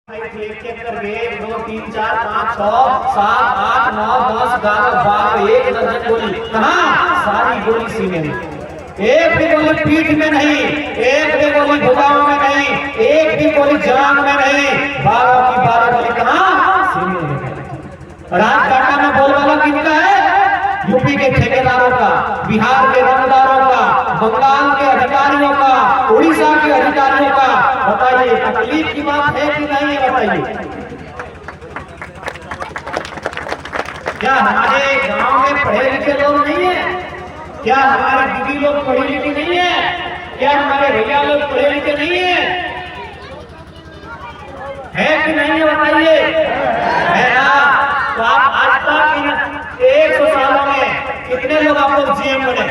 एक एक करके 1 2 3 4 5 6 7 8 9 10 11 12 एक दर्जन गोली कहाँ सारी गोली सीने में, एक भी गोली पीठ में नहीं, एक भी गोली भुजाओं में नहीं, एक भी गोली जांग में नहीं, 12 की 12 गोली कहाँ सीने में। राज काटा में बोलबाला किनका है? यूपी के ठेकेदारों का, बिहार के रंगदारों का, बंगाल के अधिकारियों का, उड़ीसा के अधिकारियों का। बताइए तकलीफ की बात है कि नहीं है? बताइए क्या हमारे गांव में पढ़े लिखे लोग नहीं है? क्या हमारे दीदी लोग पढ़ी लिखी नहीं है? क्या हमारे भैया लोग पढ़े लिखे नहीं है कि नहीं है? बताइए है ना? तो आप आज तक 100 सालों में कितने लोग आप लोग जीएम बने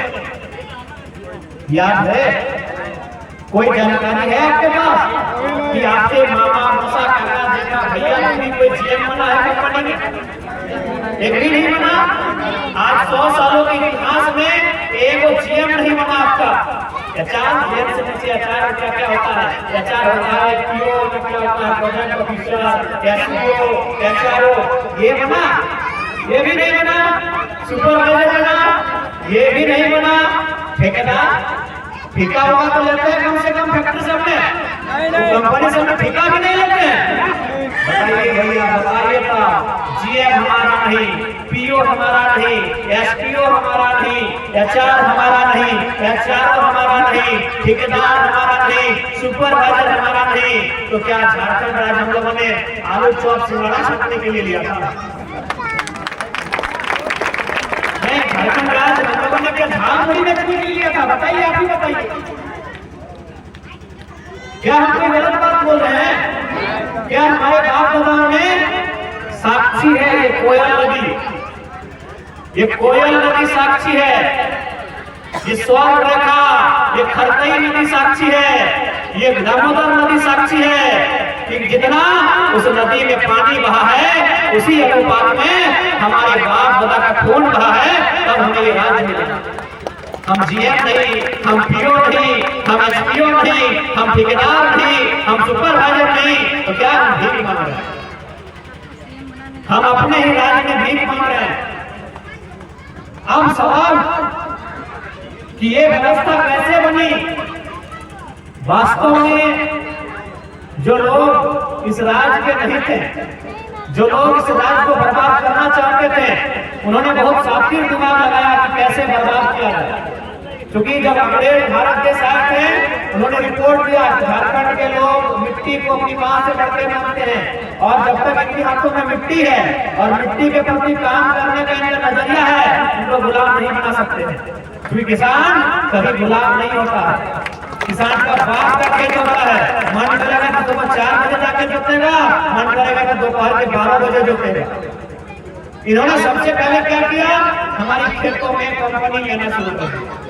याद है? कोई जानकारी है आपके पास कि आपके मामा मौसा काका जेठा भैया भी कोई जीएम बना है कंपनी में? एक भी नहीं बना। आज 100 सालों के इतिहास में एक जीएम नहीं बना आपका। एचआर जेल से नीचे एचआर क्या क्या होता है? एचआर होता है, पीओ क्या होता है, प्रोजेक्ट ऑफिसर, एसपीओ, एचआरओ, ये बना? ये भी नहीं बना। सुपरवाइजर बना? ये भी नहीं बना। ठेकेदार ठेका होगा तो लेते हैं कम से कम फैक्ट्री से अपने, तो कंपनी से ठेका भी नहीं लेते हैं। बताइए भैया बताइए तो जीएम हमारा नहीं, पीओ हमारा नहीं, एसपीओ हमारा नहीं, एचआर हमारा नहीं, एचआरओ हमारा नहीं, ठेकेदार हमारा नहीं, सुपरवाइजर हमारा नहीं, तो क्या झारखंड राज्य हम लोगों ने आलू चौप सिंगाड़ा छापने के लिए लिया था? झारखंड राज्य हम लोगों ने क्या झालमुड़ी बेचने के लिए लिया था? बताइए, आप ही बताइए। क्या हम कोई गलत बात बोल रहे हैं? क्या हमारे बाप दादाओं ने साक्षी है? ये कोयल नदी, ये कोयल नदी साक्षी है, ये स्वर्ण रेखा, ये खरतई नदी साक्षी है, ये दामोदर नदी साक्षी है कि जितना उस नदी में पानी बहा है उसी अनुपात में हमारे बाप दादा का खून बहा है, तब हमें ये राज्य मिला। हम जीएम नहीं, हम पीओ नहीं, हम एसपीओ नहीं, हम ठेकेदार नहीं, हम सुपरवाइजर नहीं, तो क्या हम भीख मांग रहे हैं? हम अपने ही राज्य में भीख मांग रहे हैं। अब सवाल कि ये व्यवस्था कैसे बनी? वास्तव में जो लोग इस राज्य के नहीं थे, जो लोग इस राज्य को बर्बाद करना चाहते थे, उन्होंने बहुत साफिर दिमाग लगाया कि कैसे बर्बाद किया जाए। क्योंकि जब अंग्रेज भारत देश आए थे, उन्होंने रिपोर्ट दिया कि झारखंड के लोग मिट्टी को अपनी मां से बढ़ते मानते हैं, और जब तक इनके हाथों में मिट्टी है और मिट्टी के प्रति काम करने का इनका नजरिया है, उनको गुलाम नहीं बना सकते हैं। क्योंकि किसान कभी गुलाम नहीं होता है। किसान का बाप का खेत होता है, मन करेगा तो सुबह 4 बजे जाके जोतेगा, मन करेगा तो दोपहर के 12 बजे जोतेगा। इन्होंने सबसे पहले क्या किया? हमारी खेतों में कंपनी लेना शुरू कर दी।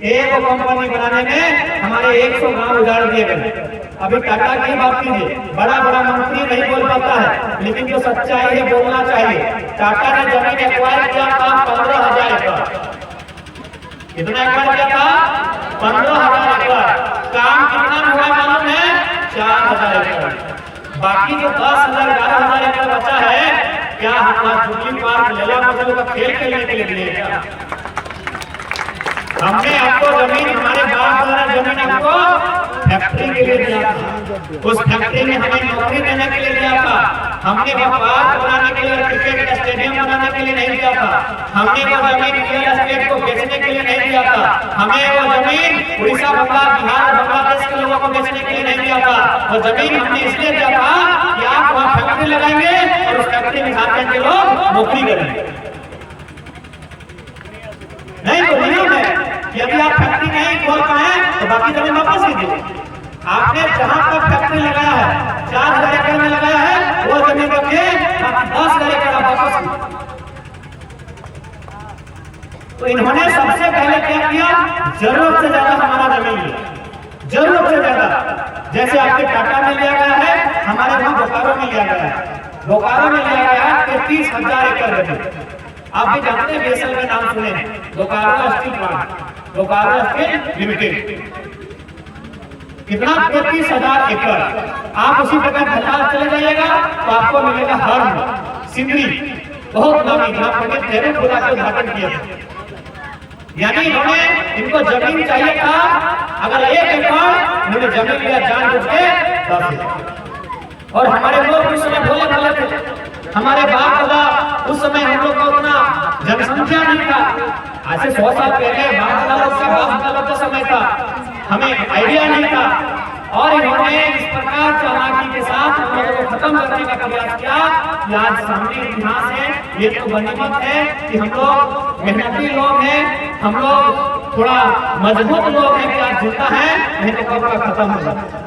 एक कंपनी बनाने में हमारे 100 गांव उजाड़ दिए गए। अभी टाटा की बात कीजिए, बड़ा बड़ा मंत्री नहीं बोल पाता है, लेकिन जो सच्चाई है बोलना चाहिए। टाटा ने जमीन एक्वायर किया था 15,000 एकड़। कितना एकड़ किया था? 15,000 एकड़। काम कितना हुआ मालूम है? 4,000 एकड़। बाकी जो 10,000 11,000 एकड़ बचा है, क्या हमारा जुबली पार्क लैला मजनू का खेल खेलने के लिए दिए क्या? हमने आपको जमीन, हमारे बाप दादा ने जमीन आपको फैक्ट्री के लिए दिया था। उस फैक्ट्री में हमें नौकरी देने के लिए दिया था। हमने वो पार्क बनाने के लिए, क्रिकेट स्टेडियम बनाने के लिए नहीं दिया था। हमने वो जमीन रियल एस्टेट को बेचने के लिए नहीं दिया था। हमें वो जमीन उड़ीसा, बंगाल, बिहार, बांग्लादेश के लोगों को बेचने के लिए नहीं दिया था। वो जमीन हमने इसलिए दिया था कि आप वहाँ फैक्ट्री लगाएंगे और उस फैक्ट्री में झारखंड के लोग नौकरी करेंगे। नहीं तो नियम है, यदि आप फैक्ट्री नहीं खोल पाए तो बाकी जमीन वापस लीजिए। आपने जहां पर फैक्ट्री लगाया है, 4,000 एकड़ में लगाया है, वो जमीन रखिए, 10,000 एकड़ वापस लीजिए। तो इन्होंने सबसे पहले क्या किया? जरूरत से ज्यादा हमारा जमीन लिया, जरूरत से ज्यादा। जैसे आपके टाटा में लिया गया है, हमारे वहां बोकारो में लिया गया है। बोकारो में लिया गया है 33,000 एकड़ जमीन। आप भी जानते हैं, बीएसएल का नाम सुने हैं, Bokaro steel plant, Bokaro steel limited. कितना 33,000 एकड़। आप उसी प्रकार भंडार चले जाइएगा तो आपको मिलेगा हर्न सिंदरी, बहुत नामी, जहाँ पंडित नेहरू खुदा के उद्घाटन किए थे। यानी इन्होंने, इनको जमीन चाहिए था, अगर 1 एकड़ इन्होंने जमीन लिया जान बुझ के 10 एकड़। और हमारे लोग उस समय भोले भाले थे, हमारे बाप दादा उस समय हम लोग का उतना जनसंख्या नहीं था। आज से 100 साल पहले बाप दादा का समय था, हमें आइडिया नहीं था। और इन्होंने इस प्रकार चालाकी के साथ हम लोगों को खत्म करने का प्रयास किया कि आज सामने इतिहास है, ये तो गनीमत है कि हम लोग मेहनती लोग हैं, हम लोग थोड़ा मजबूत लोग हैं कि आज जिंदा है, नहीं तो कब का खत्म हो जाता है।